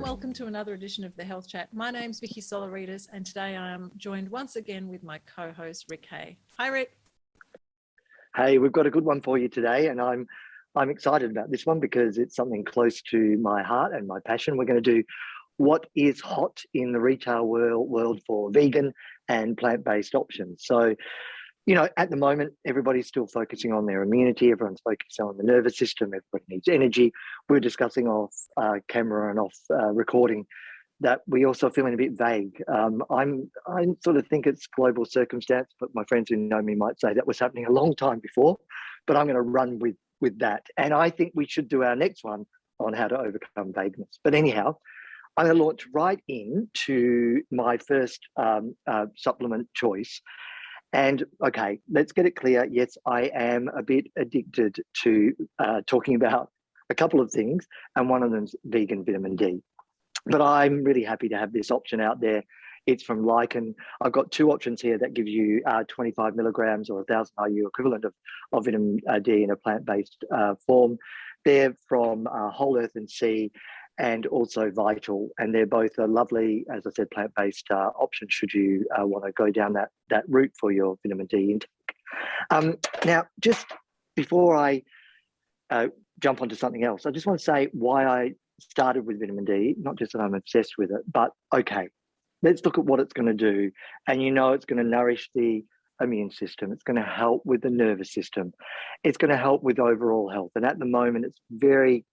welcome to another edition of the Health Chat. My name's Vicky Tsoleridis, and today I am joined once again with my co-host Rick Hay. Hi, Rick. Hey, we've got a good one for you today, and I'm excited about this one because it's something close to my heart and my passion. We're going to do what is hot in the retail world for vegan and plant-based options. So, you know, at the moment, everybody's still focusing on their immunity. Everyone's focusing on the nervous system. Everybody needs energy. We're discussing off camera and off recording that we also feeling a bit vague. I sort of think it's global circumstance, but my friends who know me might say that was happening a long time before, but I'm going to run with that. And I think we should do our next one on how to overcome vagueness. But anyhow, I'm going to launch right into my first supplement choice. And okay, let's get it clear. Yes, I am a bit addicted to talking about a couple of things, and one of them's vegan vitamin D. But I'm really happy to have this option out there. It's from Lichen. I've got two options here that give you 25 milligrams or 1,000 IU equivalent of vitamin D in a plant-based form. They're from Whole Earth and Sea, and also Vital, and they're both a lovely, as I said, plant-based option should you want to go down that route for your vitamin D intake. Now, just before I jump onto something else, I just want to say why I started with vitamin D, not just that I'm obsessed with it, but okay, let's look at what it's going to do. And you know it's going to nourish the immune system. It's going to help with the nervous system. It's going to help with overall health. And at the moment, it's very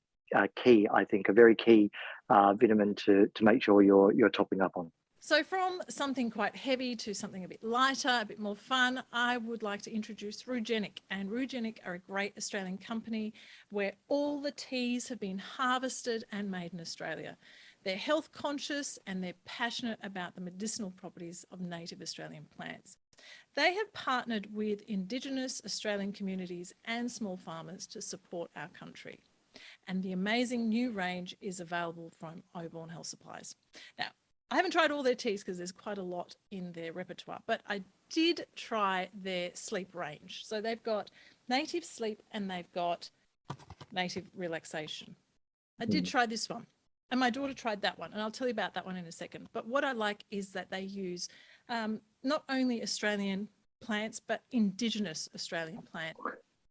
key, I think, a very key vitamin to make sure you're topping up on. So from something quite heavy to something a bit lighter, a bit more fun, I would like to introduce Rugenic. And Rugenic are a great Australian company where all the teas have been harvested and made in Australia. They're health conscious and they're passionate about the medicinal properties of native Australian plants. They have partnered with Indigenous Australian communities and small farmers to support our country. And the amazing new range is available from Oborne Health Supplies. Now, I haven't tried all their teas because there's quite a lot in their repertoire, but I did try their sleep range. So they've got native sleep and they've got native relaxation. I did try this one, and my daughter tried that one, and I'll tell you about that one in a second. But what I like is that they use not only Australian plants, but Indigenous Australian plant.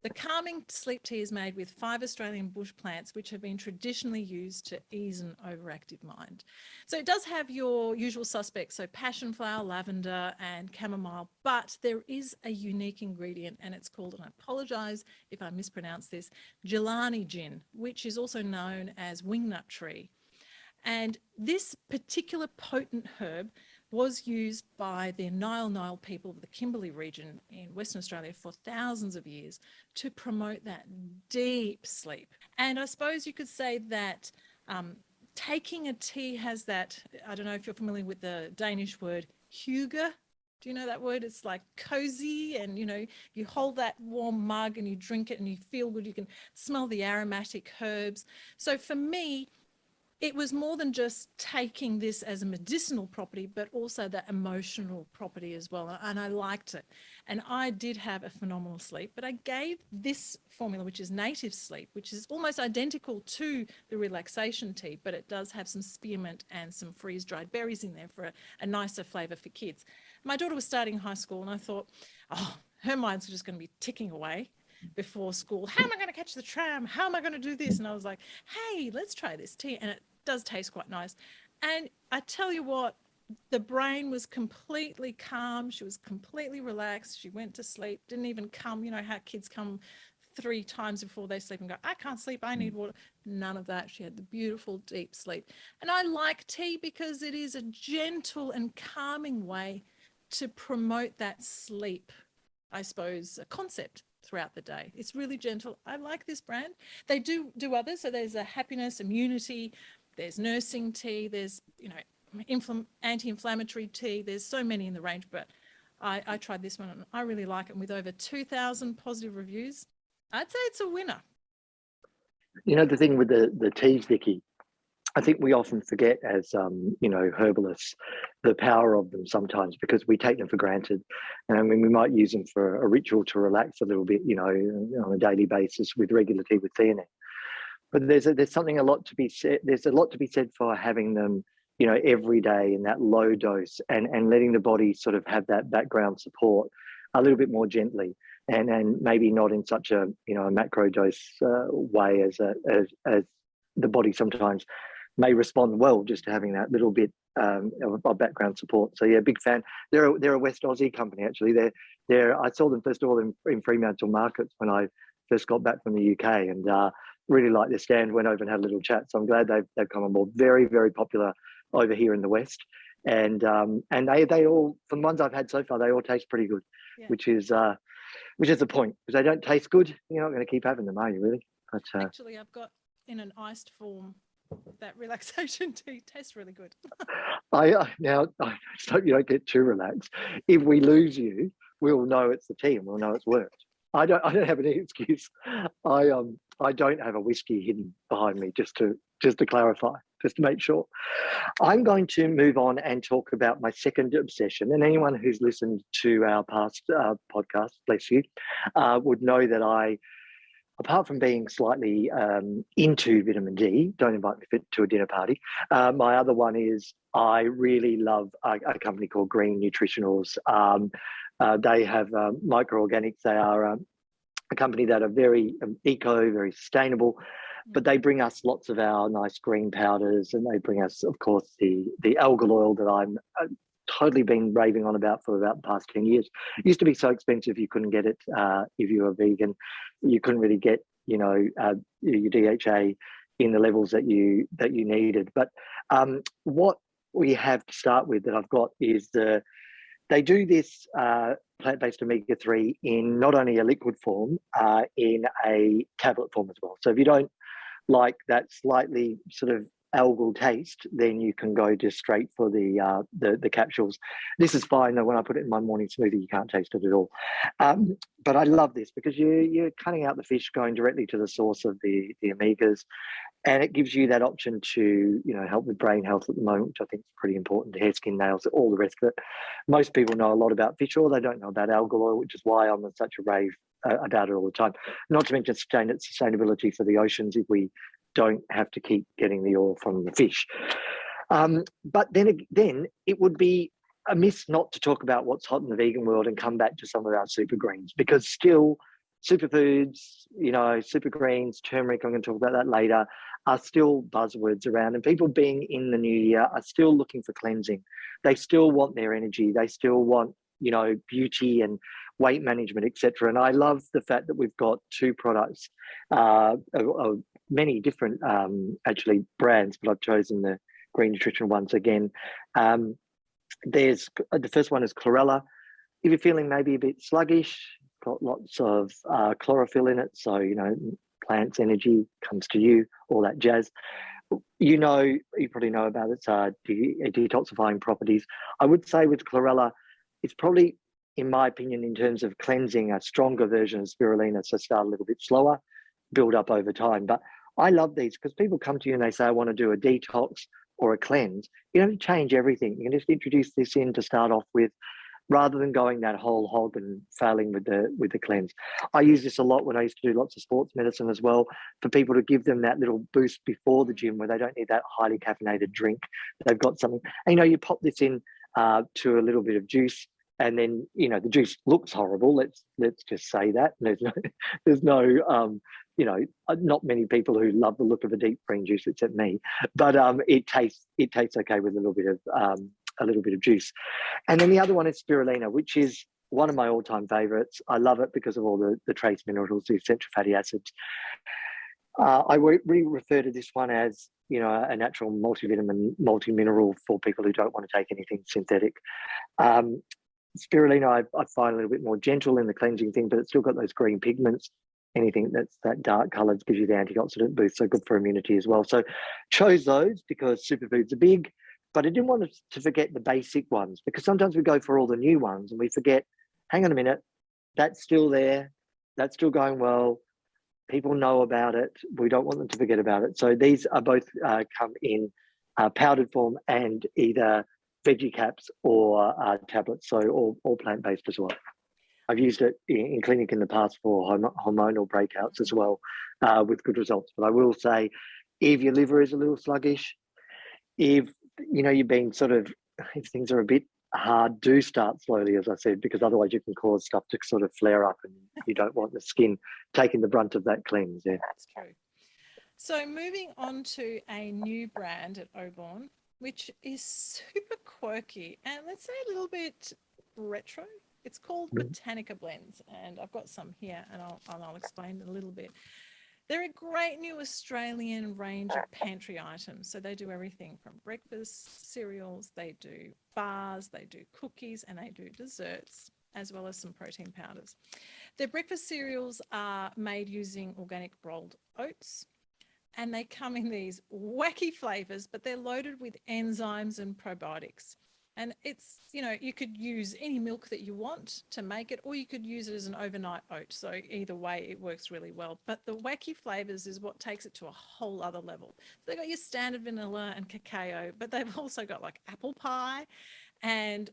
The calming sleep tea is made with 5 Australian bush plants, which have been traditionally used to ease an overactive mind. So it does have your usual suspects, so passion flower, lavender, and chamomile, but there is a unique ingredient, and it's called, and I apologise if I mispronounce this, Jelani gin, which is also known as wingnut tree. And this particular potent herb was used by the Nile people of the Kimberley region in Western Australia for thousands of years to promote that deep sleep. And I suppose you could say that taking a tea has that, I don't know if you're familiar with the Danish word hygge. Do you know that word? It's like cozy, and you know, you hold that warm mug and you drink it and you feel good. You can smell the aromatic herbs. So for me, it was more than just taking this as a medicinal property, but also that emotional property as well. And I liked it. And I did have a phenomenal sleep, but I gave this formula, which is native sleep, which is almost identical to the relaxation tea, but it does have some spearmint and some freeze-dried berries in there for a nicer flavour for kids. My daughter was starting high school, and I thought, oh, her mind's just going to be ticking away before school. How am I going to catch the tram? How am I going to do this? And I was like, hey, let's try this tea. And it does taste quite nice. And I tell you what, the brain was completely calm. She was completely relaxed. She went to sleep, didn't even come. You know how kids come 3 times before they sleep and go, I can't sleep, I need water. None of that. She had the beautiful deep sleep. And I like tea because it is a gentle and calming way to promote that sleep, I suppose, a concept throughout the day. It's really gentle. I like this brand. They do others. So there's a happiness, immunity, there's nursing tea, there's, you know, anti-inflammatory tea. There's so many in the range, but I tried this one and I really like it. And with over 2,000 positive reviews, I'd say it's a winner. You know, the thing with the teas, Vicky, I think we often forget as, you know, herbalists, the power of them sometimes because we take them for granted. And I mean, we might use them for a ritual to relax a little bit, you know, on a daily basis with regular tea with theanine. But there's something a lot to be said. There's a lot to be said for having them, you know, every day in that low dose, and letting the body sort of have that background support a little bit more gently, and maybe not in such a, you know, a macro dose way as the body sometimes may respond well just to having that little bit of background support. So yeah, big fan. They're a West Aussie company actually. I saw them first of all in Fremantle markets when I first got back from the UK, and really liked their stand. Went over and had a little chat. So I'm glad they've come on board. Very, very popular over here in the West, and they all, from the ones I've had so far, they all taste pretty good, yeah. which is the point, because they don't taste good, you're not going to keep having them, are you really? But actually, I've got in an iced form that relaxation tea tastes really good. Now I hope you don't get too relaxed. If we lose you, we'll know it's the tea and we'll know it's worked. I don't have any excuse. I don't have a whiskey hidden behind me, just to clarify, just to make sure. I'm going to move on and talk about my second obsession. And anyone who's listened to our past podcast, bless you, would know that I, apart from being slightly into vitamin D, don't invite me to a dinner party. My other one is I really love a company called Green Nutritionals. They have microorganics. They are a company that are very eco, very sustainable, but they bring us lots of our nice green powders, and they bring us, of course, the algal oil that I'm totally been raving on about for about the past 10 years. It used to be so expensive you couldn't get it if you were vegan. You couldn't really get, you know, your DHA in the levels that you needed. But what we have to start with that I've got is they do this plant-based omega-3 in not only a liquid form, in a tablet form as well. So if you don't like that slightly sort of algal taste, then you can go just straight for the capsules. This is fine though. When I put it in my morning smoothie, you can't taste it at all. But I love this because you're cutting out the fish, going directly to the source of the omegas, and it gives you that option to, you know, help with brain health at the moment, which I think is pretty important. Hair, skin, nails, all the rest of it. Most people know a lot about fish oil. They don't know about algal oil, which is why I'm in such a rave about it all the time. Not to mention sustainability for the oceans if we don't have to keep getting the oil from the fish. But then it would be amiss not to talk about what's hot in the vegan world and come back to some of our super greens, because still superfoods, you know, super greens, turmeric, I'm going to talk about that later, are still buzzwords around, and people being in the new year are still looking for cleansing. They still want their energy. They still want, you know, beauty and weight management, etc. And I love the fact that we've got two products of many different actually brands, but I've chosen the Green Nutrition ones again. There's the first one is chlorella. If you're feeling maybe a bit sluggish, got lots of chlorophyll in it, so you know, plants energy comes to you, all that jazz. You know, you probably know about its detoxifying properties. I would say with chlorella, it's probably, in my opinion, in terms of cleansing, a stronger version of spirulina. So start a little bit slower, build up over time. But I love these because people come to you and they say, I want to do a detox or a cleanse. You don't have to change everything. You can just introduce this in to start off with, rather than going that whole hog and failing with the cleanse. I use this a lot when I used to do lots of sports medicine as well, for people to give them that little boost before the gym where they don't need that highly caffeinated drink. They've got something. And, you know, you pop this in to a little bit of juice, and then, you know, the juice looks horrible. Let's just say that. There's no you know, not many people who love the look of a deep green juice except me, but it tastes okay with a little bit of juice. And then the other one is spirulina, which is one of my all-time favorites. I love it because of all the trace minerals, the essential fatty acids. I really refer to this one as, you know, a natural multivitamin, multi-mineral for people who don't want to take anything synthetic. Spirulina, I find a little bit more gentle in the cleansing thing, but it's still got those green pigments. Anything that's that dark coloured gives you the antioxidant boost, so good for immunity as well. So chose those because superfoods are big, but I didn't want to forget the basic ones, because sometimes we go for all the new ones and we forget, hang on a minute, that's still there, that's still going well, people know about it, we don't want them to forget about it. So these are both come in powdered form and either veggie caps or tablets, so all plant-based as well. I've used it in clinic in the past for hormonal breakouts as well, with good results. But I will say, if your liver is a little sluggish, if you've been if things are a bit hard, do start slowly, as I said, because otherwise you can cause stuff to sort of flare up, and you don't want the skin taking the brunt of that cleanse. Yeah, that's true. So moving on to a new brand at Oborne, which is super quirky and let's say a little bit retro. It's called Botanica Blends, and I've got some here, and I'll explain a little bit. They're a great new Australian range of pantry items. So they do everything from breakfast cereals, they do bars, they do cookies, and they do desserts, as well as some protein powders. Their breakfast cereals are made using organic rolled oats, and they come in these wacky flavors, but they're loaded with enzymes and probiotics. And it's, you could use any milk that you want to make it, or you could use it as an overnight oat. So either way, it works really well. But the wacky flavors is what takes it to a whole other level. So they've got your standard vanilla and cacao, but they've also got like apple pie and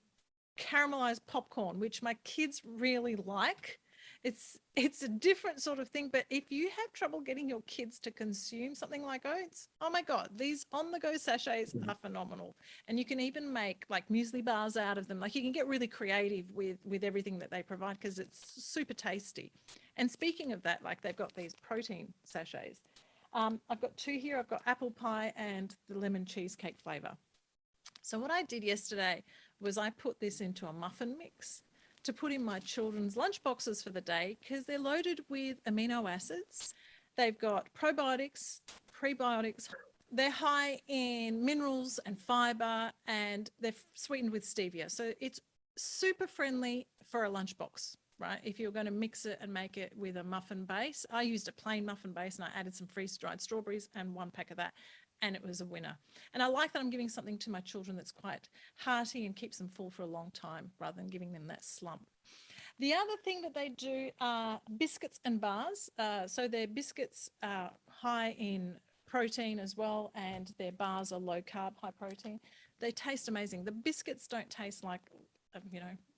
caramelized popcorn, which my kids really like. It's a different sort of thing, but if you have trouble getting your kids to consume something like oats, oh my God, these on-the-go sachets are phenomenal. And you can even make like muesli bars out of them. Like, you can get really creative with everything that they provide, because it's super tasty. And speaking of that, like, they've got these protein sachets. I've got two here. I've got apple pie and the lemon cheesecake flavor. So what I did yesterday was I put this into a muffin mix to put in my children's lunch boxes for the day, because they're loaded with amino acids. They've got probiotics, prebiotics. They're high in minerals and fiber, and they're sweetened with stevia. So it's super friendly for a lunchbox, right? If you're going to mix it and make it with a muffin base. I used a plain muffin base, and I added some freeze-dried strawberries and 1 pack of that, and it was a winner. And I like that I'm giving something to my children that's quite hearty and keeps them full for a long time, rather than giving them that slump. The other thing that they do are biscuits and bars. So their biscuits are high in protein as well, and their bars are low carb, high protein. They taste amazing. The biscuits don't taste like,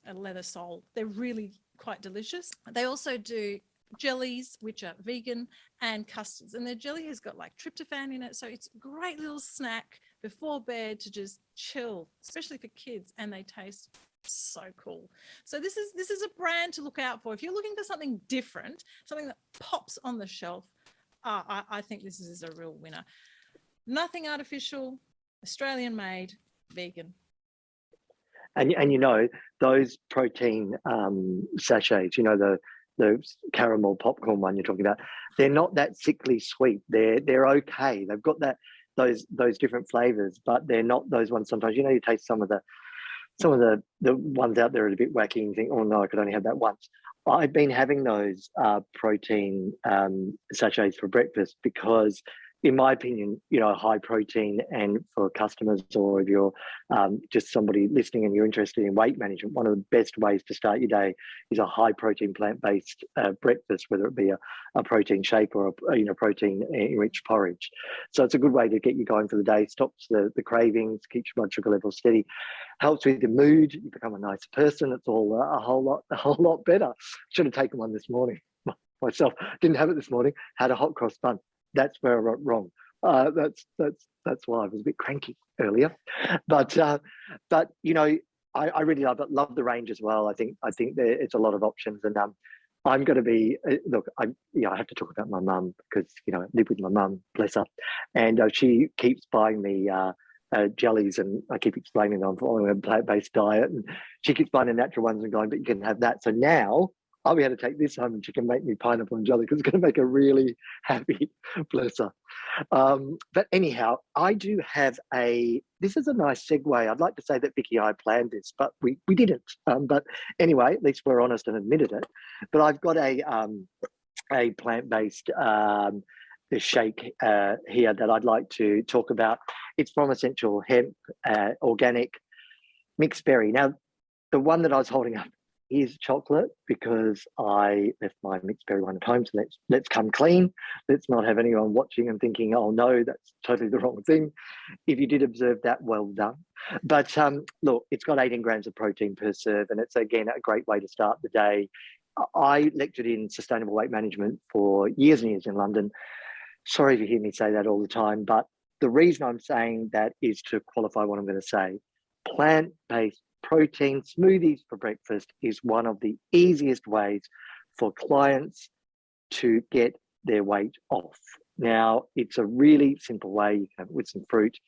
a leather sole. They're really quite delicious. They also do jellies, which are vegan, and custards, and the jelly has got like tryptophan in it, so it's a great little snack before bed to just chill, especially for kids, and they taste so cool. So this is a brand to look out for if you're looking for something different, something that pops on the shelf. I think this is a real winner. Nothing artificial, Australian made, vegan. And those protein sachets, the caramel popcorn one you're talking about, they're not that sickly sweet. They're okay. They've got those different flavors, but they're not those ones. Sometimes you taste some of the ones out there are a bit wacky and you think, oh no, I could only have that once. I've been having those protein sachets for breakfast because, in my opinion, high protein, and for customers, or if you're just somebody listening and you're interested in weight management, one of the best ways to start your day is a high protein plant-based breakfast, whether it be a protein shake or a protein enriched porridge. So it's a good way to get you going for the day, stops the cravings, keeps your blood sugar levels steady, helps with your mood. You become a nicer person. It's all a whole lot better. Should have taken one this morning myself. Didn't have it this morning. Had a hot cross bun. That's where I went wrong. That's why I was a bit cranky earlier. But I really love the range as well. I think it's a lot of options, and I'm going to be I have to talk about my mum, because I live with my mum, bless her, and she keeps buying me jellies, and I keep explaining that I'm following a plant-based diet, and she keeps buying the natural ones and going, but you can have that. So now I'll be able to take this home, and she can make me pineapple and jelly, because it's going to make her really happy, bless her. But anyhow, I do have this is a nice segue. I'd like to say that Vicky and I planned this, but we didn't. But anyway, at least we're honest and admitted it. But I've got a plant-based shake here that I'd like to talk about. It's from Essential Hemp, organic, mixed berry. Now, the one that I was holding up is chocolate, because I left my mixed berry one at home. So let's come clean. Let's not have anyone watching and thinking, oh no, that's totally the wrong thing. If you did observe that, well done. But look, it's got 18 grams of protein per serve, and it's again a great way to start the day. I lectured in sustainable weight management for years and years in London. Sorry if you hear me say that all the time, but the reason I'm saying that is to qualify what I'm going to say. Plant-based protein smoothies for breakfast is one of the easiest ways for clients to get their weight off. Now, it's a really simple way. You can have it with some fruit,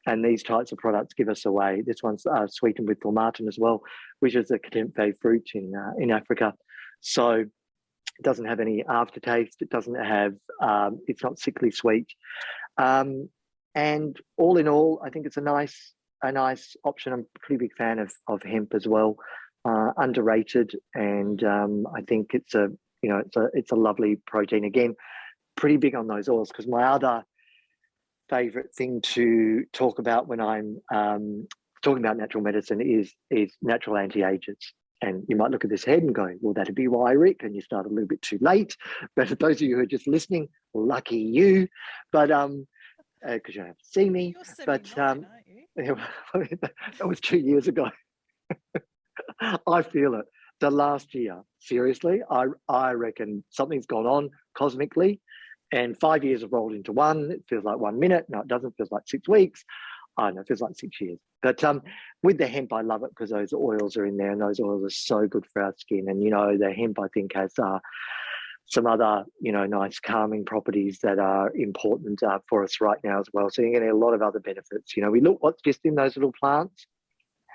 and these types of products give us away. This one's sweetened with tomatin as well, which is a Katempe fruit in Africa. So it doesn't have any aftertaste. It doesn't have, it's not sickly sweet. And all in all, I think it's a nice option. I'm a pretty big fan of hemp as well, underrated. And I think it's a lovely protein. Again, pretty big on those oils, because my other favorite thing to talk about when I'm talking about natural medicine is natural anti-agers. And you might look at this head and go, well, that'd be why, Rick, and you start a little bit too late. But for those of you who are just listening, lucky you. But because you don't have to see me. You're 79, but that was 2 years ago. I feel it. The last year, seriously, I reckon something's gone on cosmically, and 5 years have rolled into one. It feels like 1 minute. No, it doesn't. It feels like 6 weeks. I know, it feels like 6 years. But with the hemp, I love it because those oils are in there, and those oils are so good for our skin. And, the hemp, I think, has some other, nice calming properties that are important for us right now as well. So you're getting a lot of other benefits. We look what's just in those little plants,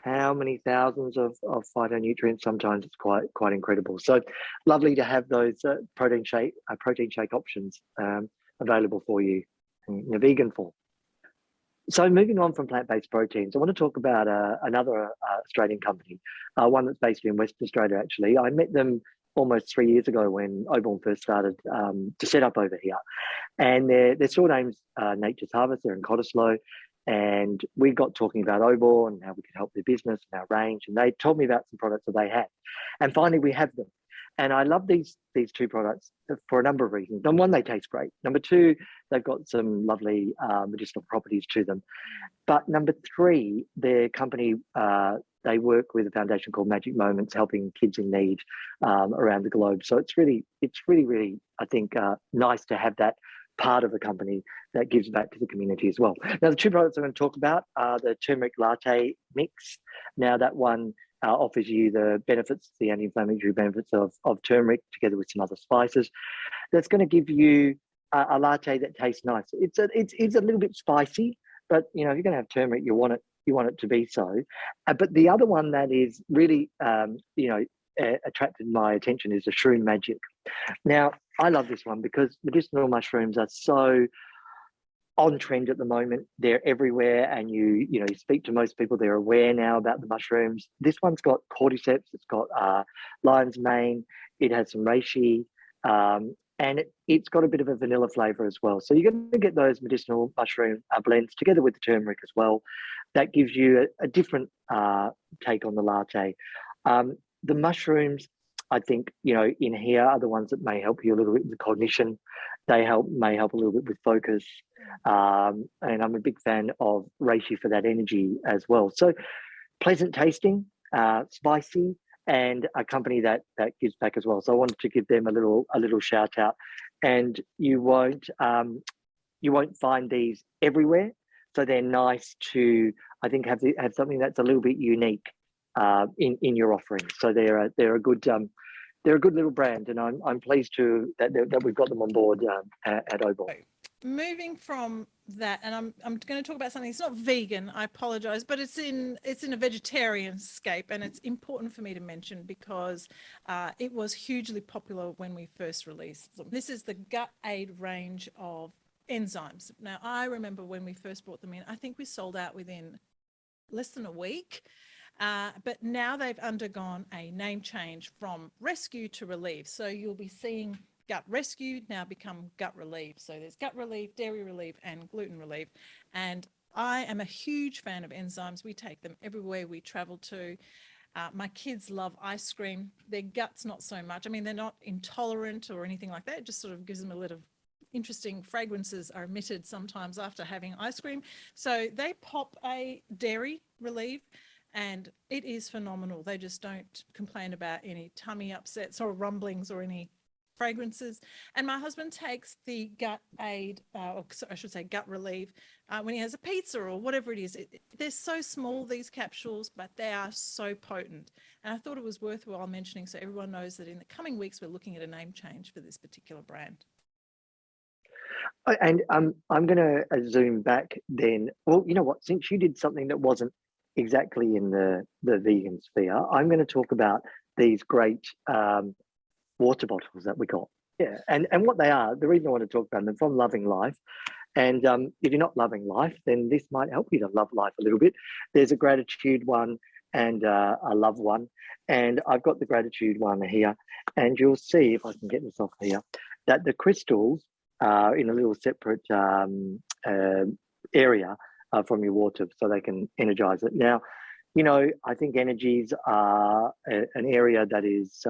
how many thousands of phytonutrients. Sometimes it's quite incredible. So lovely to have those protein shake options available for you in a vegan form. So moving on from plant-based proteins, I want to talk about another Australian company, one that's based in Western Australia, actually. I met them almost 3 years ago when Oborne first started to set up over here. And their store name's Nature's Harvest. They're in Cottesloe. And we got talking about Oborne and how we could help their business and our range. And they told me about some products that they had. And finally, we have them. And I love these two products for a number of reasons. Number one, they taste great. Number two, they've got some lovely medicinal properties to them. But number three, their company, they work with a foundation called Magic Moments, helping kids in need around the globe. So it's really, I think, nice to have that part of the company that gives back to the community as well. Now, the two products I'm going to talk about are the turmeric latte mix. Now, that one offers you the benefits, the anti-inflammatory benefits of turmeric together with some other spices. That's going to give you a latte that tastes nice. It's a little bit spicy, but if you're going to have turmeric, you want it to be so. But the other one that is really attracted my attention is the Shroom Magic. Now, I love this one because medicinal mushrooms are so on trend at the moment. They're everywhere, and you speak to most people, they're aware now about the mushrooms. This one's got cordyceps, it's got lion's mane, it has some reishi, and it's got a bit of a vanilla flavor as well. So you're going to get those medicinal mushroom blends together with the turmeric as well. That gives you a different take on the latte. The mushrooms, I think, in here are the ones that may help you a little bit with cognition. They may help a little bit with focus. And I'm a big fan of reishi for that energy as well. So pleasant tasting, spicy, and a company that gives back as well. So I wanted to give them a little shout out. And you won't find these everywhere. So they're nice to, I think, have something that's a little bit unique in your offering. So they're a good little brand, and I'm pleased that we've got them on board at Oborne. Moving from that, and I'm going to talk about something. It's not vegan, I apologize, but it's in a vegetarian scape, and it's important for me to mention because it was hugely popular when we first released them. This is the Gut Aid range of enzymes. Now, I remember when we first brought them in, I think we sold out within less than a week. But now they've undergone a name change from Rescue to Relieve. So you'll be seeing Gut Rescue now become Gut Relieve. So there's Gut Relieve, Dairy Relieve, and Gluten Relieve. And I am a huge fan of enzymes. We take them everywhere we travel to. My kids love ice cream. Their guts, not so much. I mean, they're not intolerant or anything like that. It just sort of gives them a little interesting fragrances are emitted sometimes after having ice cream. So they pop a dairy relief, and it is phenomenal. They just don't complain about any tummy upsets or rumblings or any fragrances. And my husband takes the gut aid, or I should say gut relief, when he has a pizza or whatever it is. They're so small, these capsules, but they are so potent. And I thought it was worthwhile mentioning so everyone knows that in the coming weeks, we're looking at a name change for this particular brand. And I'm going to zoom back then. Well, you know what? Since you did something that wasn't exactly in the vegan sphere, I'm going to talk about these great water bottles that we got. Yeah, and what they are. The reason I want to talk about them from Loving Life. And if you're not loving life, then this might help you to love life a little bit. There's a gratitude one and a love one. And I've got the gratitude one here. And you'll see, if I can get this off here, that the crystals are in a little separate area from your water so they can energize it. Now, you know, I think energies are an area that is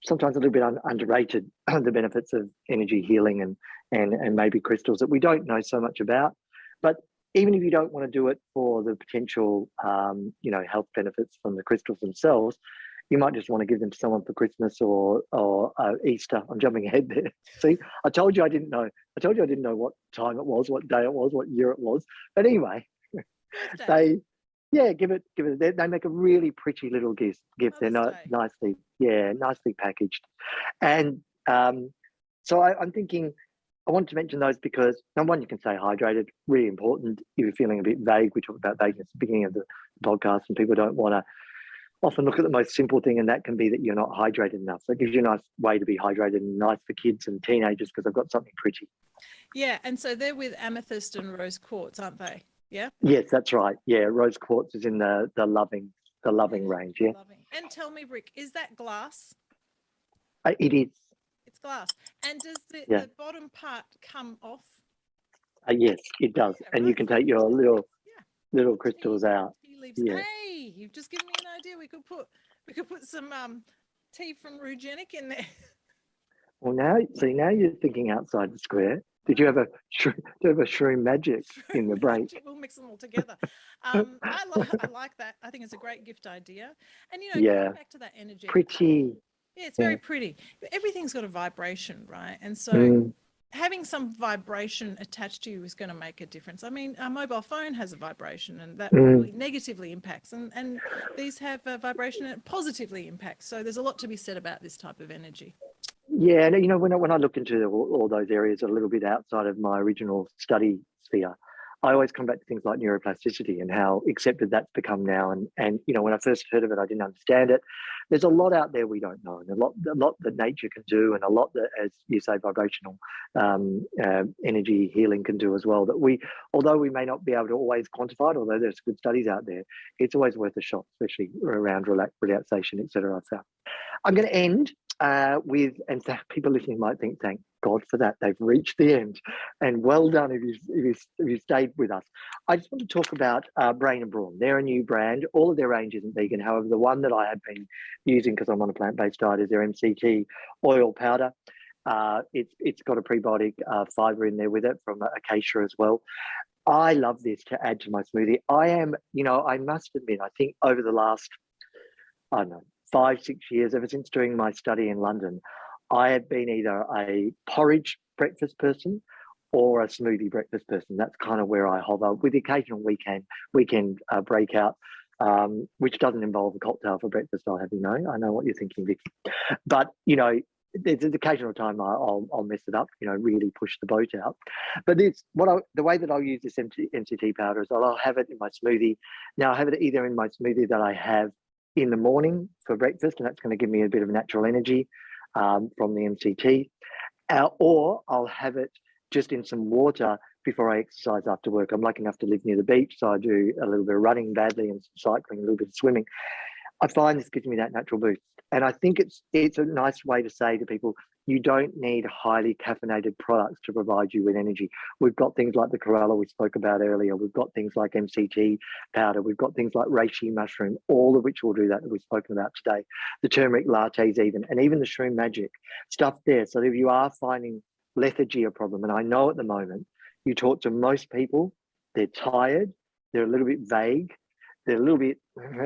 sometimes a little bit underrated, the benefits of energy healing and maybe crystals that we don't know so much about. But even if you don't want to do it for the potential, you know, health benefits from the crystals themselves, you might just want to give them to someone for Christmas or Easter. I'm jumping ahead there. See, I told you I didn't know. I told you I didn't know what time it was, what day it was, what year it was. But anyway, give it. They make a really pretty little gift. They're not nicely packaged. And so I'm thinking, I wanted to mention those because number one, you can stay hydrated, really important. If you're feeling a bit vague, we talked about vagueness at the beginning of the podcast, and people don't want to often look at the most simple thing, and that can be that you're not hydrated enough. So it gives you a nice way to be hydrated and nice for kids and teenagers because they've got something pretty. Yeah, and so they're with amethyst and rose quartz, aren't they? Yeah. Yes, that's right. Yeah, rose quartz is in the loving range. Yeah. And tell me, Rick, is that glass? It is. It's glass. And does the bottom part come off? Yes, it does. Yeah, and right. You can take your little crystals out. Yeah. Hey, you've just given me an idea. We could put some tea from Rugenic in there. Well, now you're thinking outside the square. Did you have a shroom magic in the break? We'll mix them all together. I like that. I think it's a great gift idea. And you know, going back to that energy. Pretty. Yeah, it's very pretty. But everything's got a vibration, right? And so having some vibration attached to you is going to make a difference. I mean, our mobile phone has a vibration, and that really negatively impacts. And these have a vibration that positively impacts. So there's a lot to be said about this type of energy. Yeah, and you know, when I look into all those areas a little bit outside of my original study sphere, I always come back to things like neuroplasticity and how accepted that's become now. And you know, when I first heard of it, I didn't understand it. There's a lot out there we don't know, and a lot that nature can do, and a lot that, as you say, vibrational energy healing can do as well. That although we may not be able to always quantify it, although there's good studies out there, it's always worth a shot, especially around relaxation, etc. I've found. I'm going to end with, and people listening might think, thank God for that, they've reached the end, and well done if you stayed with us. I just want to talk about Brain and Brawn. They're a new brand. All of their range isn't vegan. However, the one that I have been using because I'm on a plant-based diet is their MCT oil powder. It's got a prebiotic fiber in there with it from acacia as well. I love this to add to my smoothie. I must admit, I think over the last, I don't know, 5-6 years, ever since doing my study in London, I have been either a porridge breakfast person or a smoothie breakfast person. That's kind of where I hover, with the occasional weekend breakout, which doesn't involve a cocktail for breakfast, I'll have you know. I know what you're thinking, Vicky. But, you know, there's an occasional time I'll mess it up, you know, really push the boat out. But the way that I'll use this MCT powder is I'll have it in my smoothie. Now I have it either in my smoothie that I have in the morning for breakfast, and that's going to give me a bit of natural energy from the MCT, or I'll have it just in some water before I exercise after work. I'm lucky enough to live near the beach, so I do a little bit of running badly and some cycling, a little bit of swimming. I find this gives me that natural boost, and I think it's a nice way to say to people, you don't need highly caffeinated products to provide you with energy. We've got things like the chlorella we spoke about earlier. We've got things like MCT powder. We've got things like reishi mushroom, all of which will do that we've spoken about today. The turmeric lattes and even the shroom magic stuff there. So if you are finding lethargy a problem, and I know at the moment, you talk to most people, they're tired, they're a little bit vague, they're a little bit,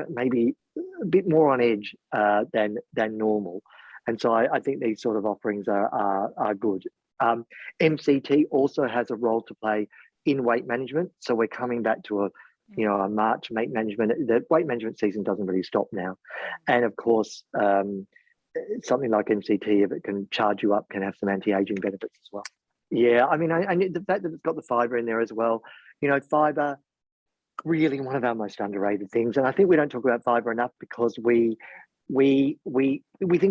maybe a bit more on edge than normal. And so I think these sort of offerings are good. MCT also has a role to play in weight management. So we're coming back to a March weight management. The weight management season doesn't really stop now. And of course, something like MCT, if it can charge you up, can have some anti-aging benefits as well. Yeah, I mean, I the fact that it's got the fiber in there as well. Fiber, really one of our most underrated things. And I think we don't talk about fiber enough because we think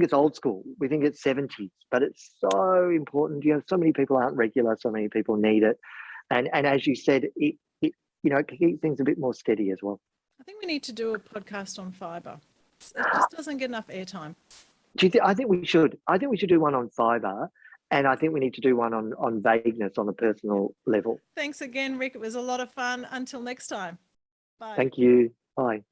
it's old school. We think it's 70s, but it's so important. So many people aren't regular, so many people need it. And as you said, it can keep things a bit more steady as well. I think we need to do a podcast on fiber. It just doesn't get enough airtime. I think we should. I think we should do one on fiber, and I think we need to do one on vagueness on a personal level. Thanks again, Rick. It was a lot of fun. Until next time. Bye. Thank you. Bye.